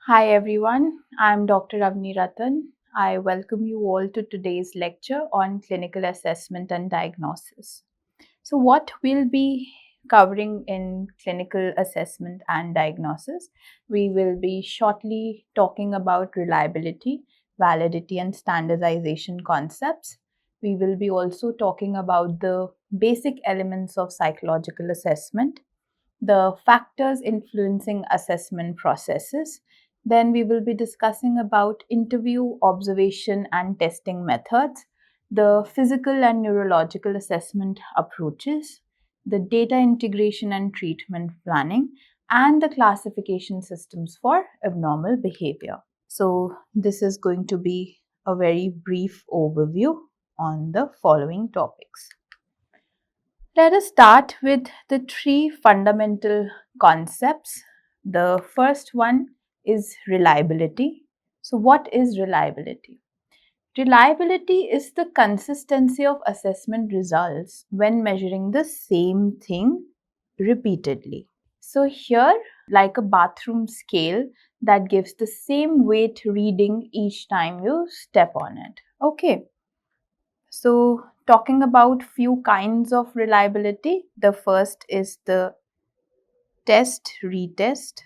Hi everyone, I'm Dr. Avani Ratan. I welcome you all to today's lecture on clinical assessment and diagnosis. So, what we'll be covering in clinical assessment and diagnosis, we will be shortly talking about reliability, validity, and standardization concepts. We will be also talking about the basic elements of psychological assessment, the factors influencing assessment processes. Then we will be discussing about interview, observation, and testing methods, the physical and neurological assessment approaches, the data integration and treatment planning, and the classification systems for abnormal behavior. So, this is going to be a very brief overview on the following topics. Let us start with the three fundamental concepts. The first one is reliability. So, what is reliability? Reliability is the consistency of assessment results when measuring the same thing repeatedly. So, here, like a bathroom scale that gives the same weight reading each time you step on it. Okay. So, talking about few kinds of reliability, the first is the test retest.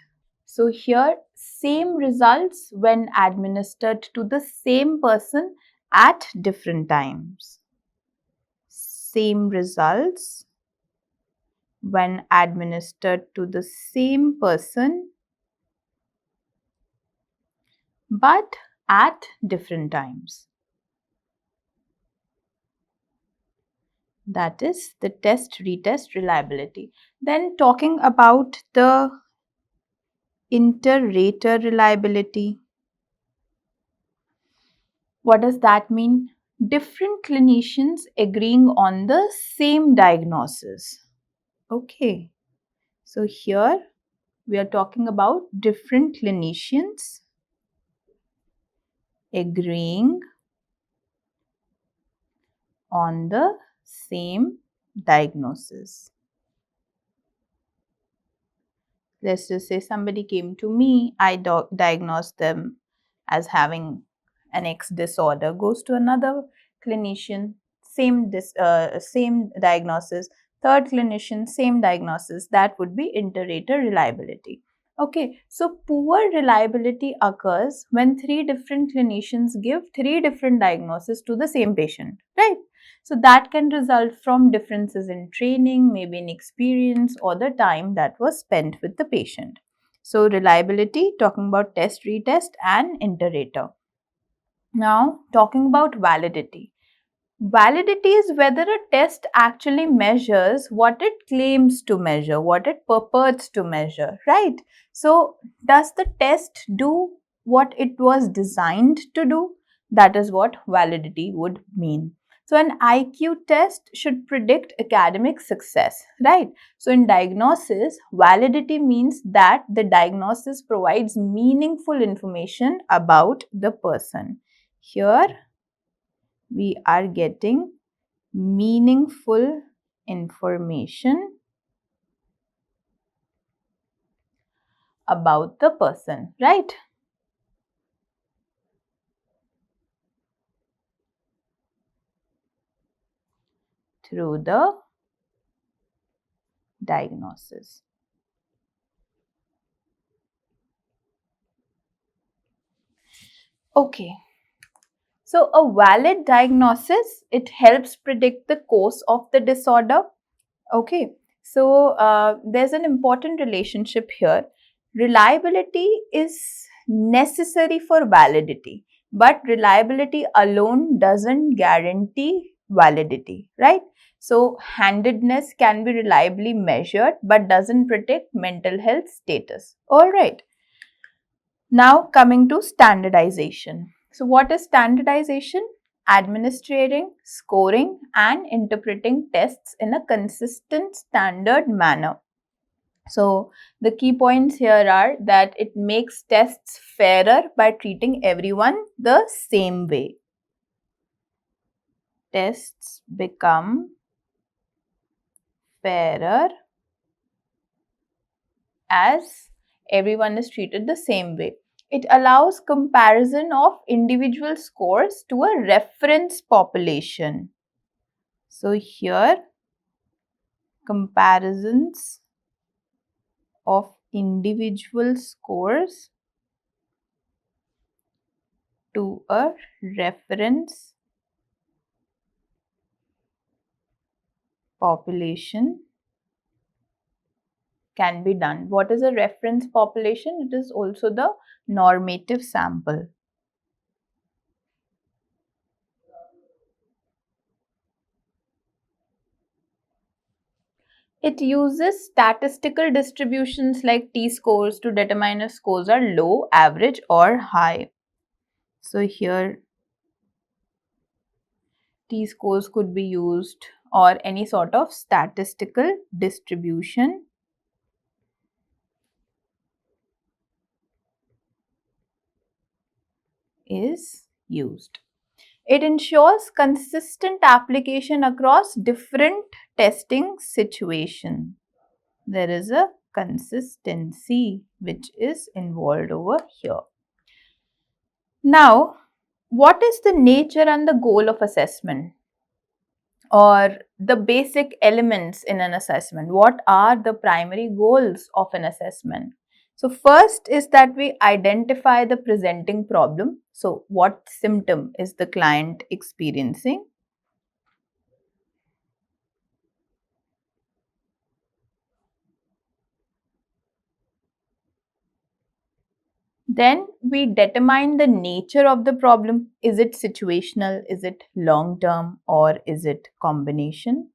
So, here same results when administered to the same person at different times. Same results when administered to the same person but at different times. That is the test retest reliability. Then talking about the inter-rater reliability. What does that mean? Different clinicians agreeing on the same diagnosis. Okay, so here we are talking about different clinicians agreeing on the same diagnosis. Let's just say somebody came to me, I diagnosed them as having an X disorder, goes to another clinician, same diagnosis, third clinician, same diagnosis. That would be inter-rater reliability. Okay, so poor reliability occurs when three different clinicians give three different diagnoses to the same patient, right? So that can result from differences in training, maybe in experience, or the time that was spent with the patient. So reliability, talking about test, retest, and inter-rater. Now, talking about validity. Validity is whether a test actually measures what it claims to measure, what it purports to measure, right? So, does the test do what it was designed to do? That is what validity would mean. So, an IQ test should predict academic success, right? So, in diagnosis, validity means that the diagnosis provides meaningful information about the person. Here, we are getting meaningful information about the person, right? Through the diagnosis. Okay. So a valid diagnosis, it helps predict the course of the disorder. Okay. So there's an important relationship here. Reliability is necessary for validity, but reliability alone doesn't guarantee validity, right? So handedness can be reliably measured but doesn't predict mental health status. All right. Now coming to standardization. So what is standardization? Administering, scoring, and interpreting tests in a consistent standard manner. So the key points here are that it makes tests fairer by treating everyone the same way. Tests become fairer as everyone is treated the same way. It allows comparison of individual scores to a reference population. So here, comparisons of individual scores to a reference population can be done. What is a reference population? It is also the normative sample. It uses statistical distributions like t-scores to determine if scores are low, average or high. So here t-scores could be used, or any sort of statistical distribution is used. It ensures consistent application across different testing situations. There is a consistency which is involved over here. Now, what is the nature and the goal of assessment, or the basic elements in an assessment? What are the primary goals of an assessment? So first is that we identify the presenting problem. So what symptom is the client experiencing? Then we determine the nature of the problem. Is it situational? Is it long term? Or is it combination?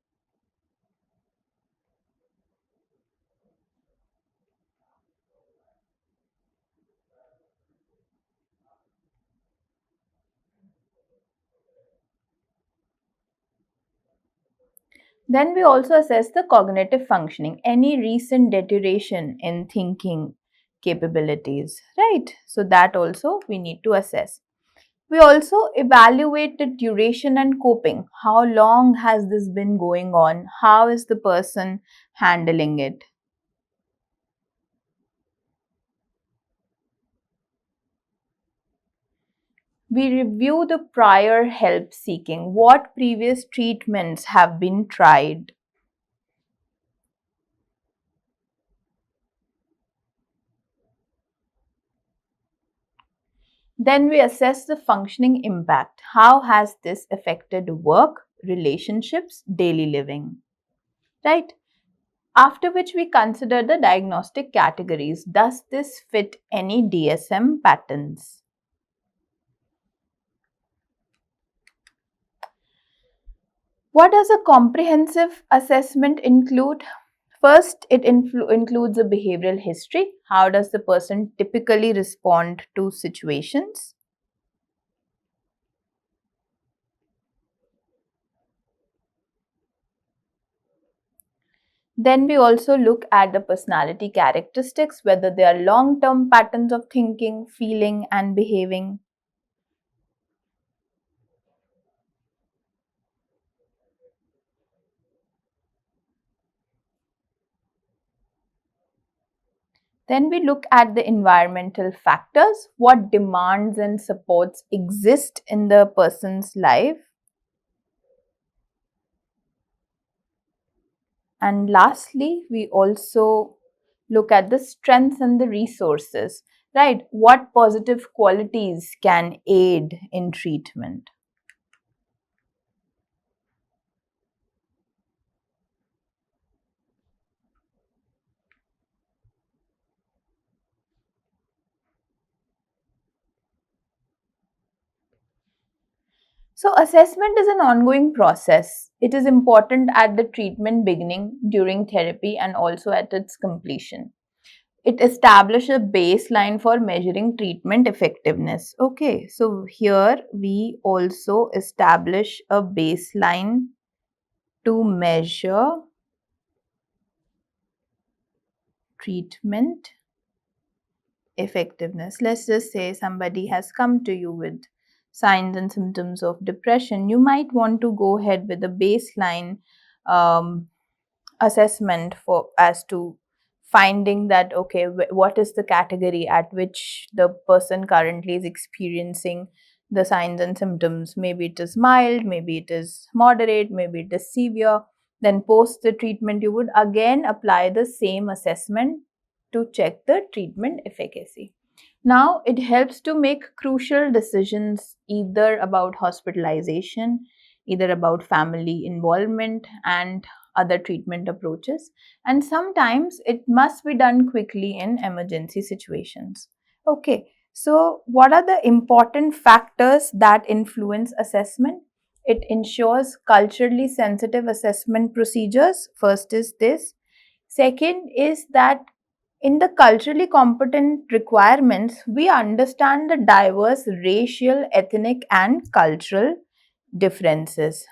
Then we also assess the cognitive functioning, any recent deterioration in thinking capabilities, right? So that also we need to assess. We also evaluate the duration and coping. How long has this been going on? How is the person handling it? We review the prior help seeking. What previous treatments have been tried? Then we assess the functioning impact. How has this affected work, relationships, daily living? Right? After which we consider the diagnostic categories. Does this fit any DSM patterns? What does a comprehensive assessment include? First, it includes a behavioral history. How does the person typically respond to situations? Then we also look at the personality characteristics, whether they are long-term patterns of thinking, feeling, and behaving. Then we look at the environmental factors, what demands and supports exist in the person's life. And lastly, we also look at the strengths and the resources, right? What positive qualities can aid in treatment? So, assessment is an ongoing process. It is important at the treatment beginning, during therapy, and also at its completion. It establishes a baseline for measuring treatment effectiveness. Okay, so here we also establish a baseline to measure treatment effectiveness. Let's just say somebody has come to you with signs and symptoms of depression. You might want to go ahead with a baseline um, assessment for as to finding that, okay, what is the category at which the person currently is experiencing the signs and symptoms. Maybe it is mild, maybe it is moderate, maybe it is severe. Then post the treatment, you would again apply the same assessment to check the treatment efficacy. Now, it helps to make crucial decisions either about hospitalization, either about family involvement and other treatment approaches. And sometimes it must be done quickly in emergency situations. Okay, so what are the important factors that influence assessment? It ensures culturally sensitive assessment procedures. First is this. Second is that in the culturally competent requirements, we understand the diverse racial, ethnic, and cultural differences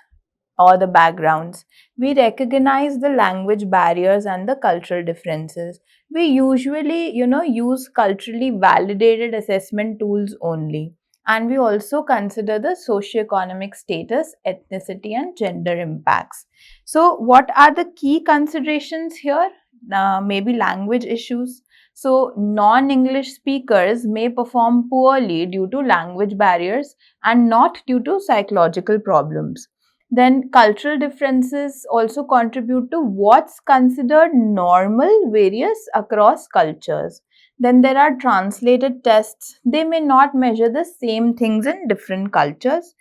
or the backgrounds. We recognize the language barriers and the cultural differences. We usually, use culturally validated assessment tools only. And we also consider the socioeconomic status, ethnicity, and gender impacts. So, what are the key considerations here? Maybe language issues. So, non English speakers may perform poorly due to language barriers and not due to psychological problems. Then cultural differences also contribute to what's considered normal various across cultures. Then there are translated tests. They may not measure the same things in different cultures.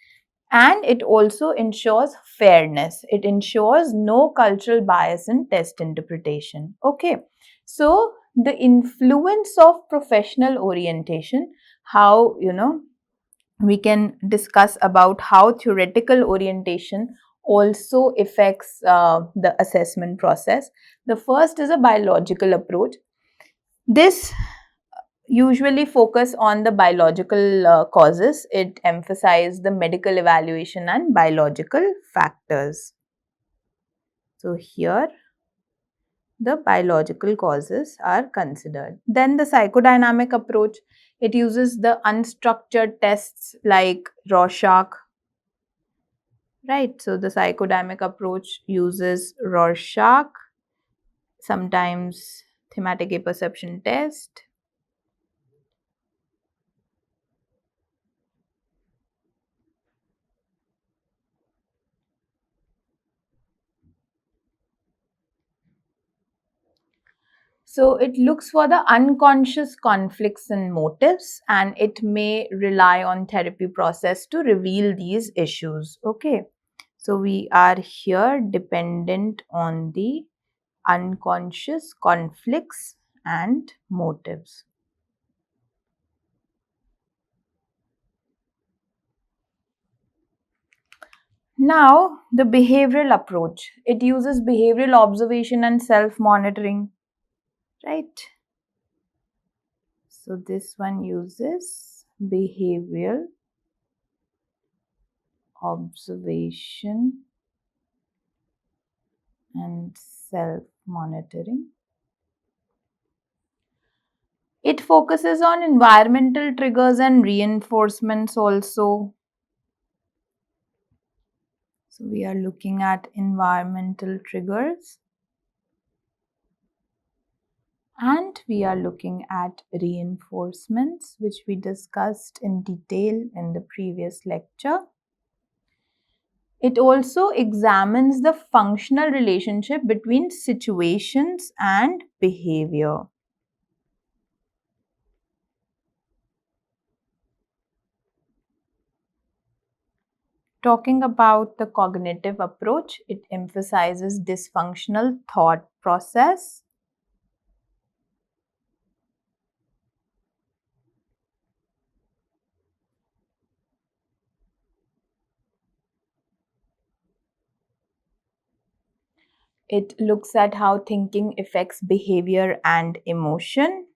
And it also ensures fairness. It ensures no cultural bias in test interpretation. Okay. So the influence of professional orientation, how, we can discuss about how theoretical orientation also affects the assessment process. The first is a biological approach. This usually focus on the biological causes. It emphasizes the medical evaluation and biological factors. So here the biological causes are considered. Then the psychodynamic approach, it uses the unstructured tests like Rorschach. Right, so the psychodynamic approach uses Rorschach, sometimes thematic apperception test. So it looks for the unconscious conflicts and motives, and it may rely on therapy process to reveal these issues. Okay, so we are here dependent on the unconscious conflicts and motives. Now, the behavioral approach. It uses behavioral observation and self-monitoring, right? So this one uses behavioral observation and self-monitoring. It focuses on environmental triggers and reinforcements also. So we are looking at environmental triggers and we are looking at reinforcements, which we discussed in detail in the previous lecture. It also examines the functional relationship between situations and behavior. Talking about the cognitive approach, it emphasizes dysfunctional thought process. It looks at how thinking affects behavior and emotion.